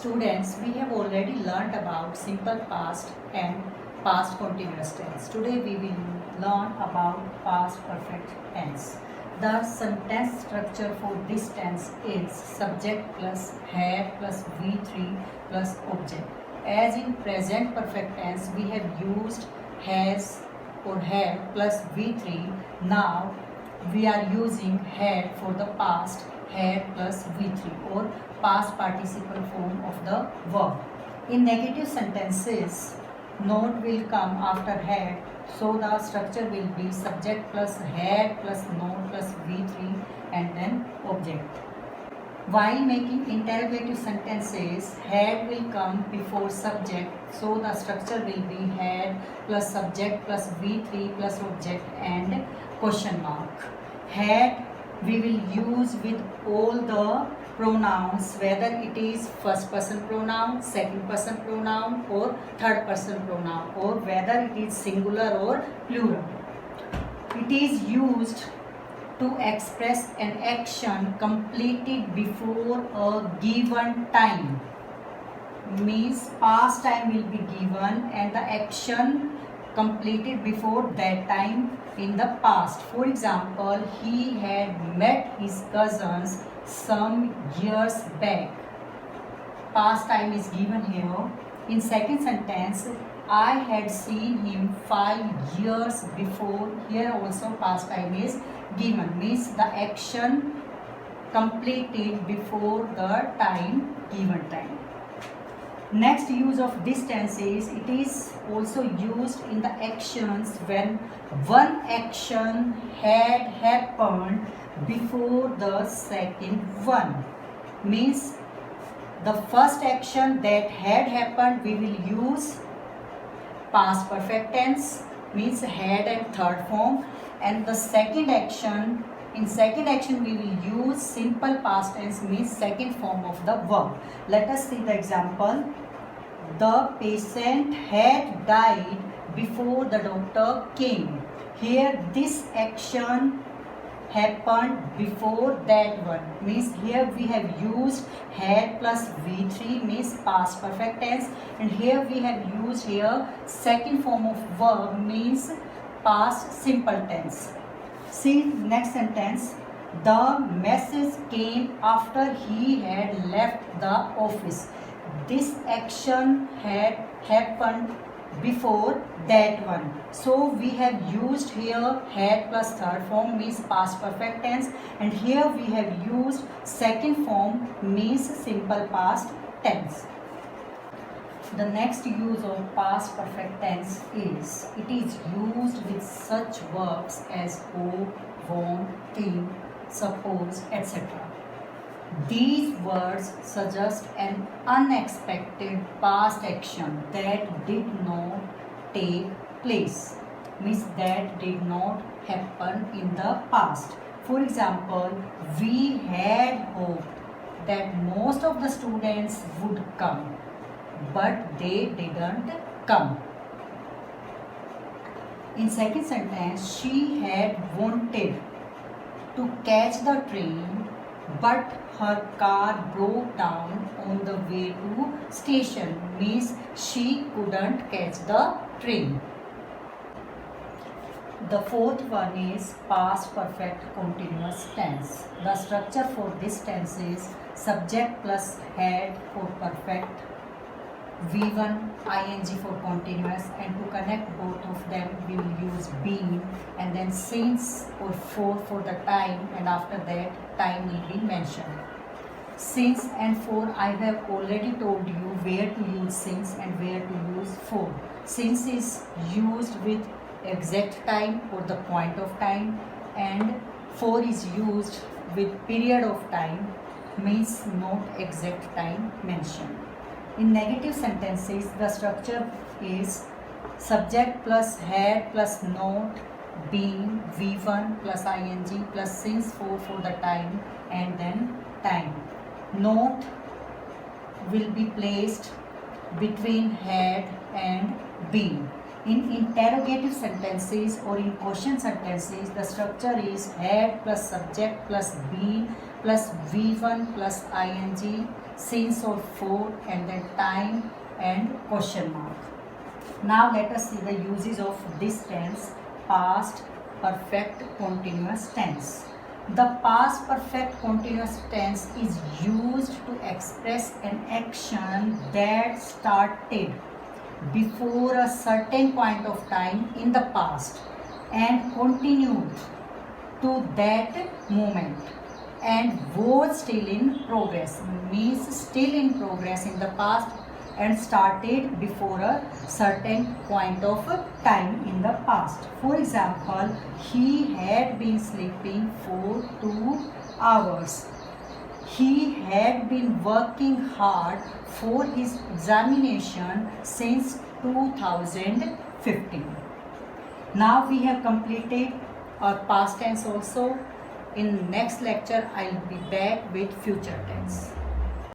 Students, we have already learnt about simple past and past continuous tense. Today we will learn about past perfect tense. The sentence structure for this tense is subject plus had plus V3 plus object. As in present perfect tense, we have used has or had plus V3. Now we are using had for the past, had plus V3 or past participle form of the verb. In negative sentences, not will come after had, so the structure will be subject plus had plus not plus V3 and then object. While making interrogative sentences, had will come before subject, so the structure will be had plus subject plus V3 plus object and question mark. Had we will use with all the pronouns, whether it is first person pronoun, second person pronoun or third person pronoun, or whether it is singular or plural. It is used to express an action completed before a given time. Means past time will be given and the action completed before that time in the past. For example, he had met his cousins some years back. Past time is given here. In second sentence, I had seen him 5 years before. Here also past time is given. Means the action completed before the time, given time. Next use of this tense is, it is also used in the actions when one action had happened before the second one. Means the first action that had happened, we will use past perfect tense, means had and third form, and the second action, in second action we will use simple past tense, means second form of the verb. Let us see the example. The patient had died before the doctor came. Here this action happened before that one. Means here we have used had plus V3, means past perfect tense, and here we have used here second form of verb, means past simple tense. See next sentence. The message came after he had left the office. This action had happened before that one. So we have used here had plus third form, means past perfect tense, and here we have used second form, means simple past tense. The next use of past perfect tense is, it is used with such verbs as hope, want, think, suppose, etc. These words suggest an unexpected past action that did not take place, means that did not happen in the past. For example, we had hoped that most of the students would come, but they didn't come. In second sentence, she had wanted to catch the train, but her car broke down on the way to station, means she couldn't catch the train. The fourth one is past perfect continuous tense. The structure for this tense is subject plus had for perfect, V1 ing for continuous, and to connect both of them we will use been, and then since or for the time, and after that time will be mentioned. Since and for, I have already told you where to use since and where to use for. Since is used with exact time or the point of time, and for is used with period of time, means not exact time mentioned. In negative sentences, the structure is subject plus had plus not, been, V1 plus ing plus since for the time, and then time. Not will be placed between had and been. In interrogative sentences or in question sentences, the structure is had plus subject plus been plus V1 plus ing since or for, and then time and question mark. Now let us see the uses of this tense, past perfect continuous tense. The past perfect continuous tense is used to express an action that started before a certain point of time in the past and continued to that moment and was still in progress, means still in progress in the past and started before a certain point of time in the past. For example, he had been sleeping for 2 hours. He had been working hard for his examination since 2015. Now we have completed our past tense also. In next lecture, I will be back with future tense.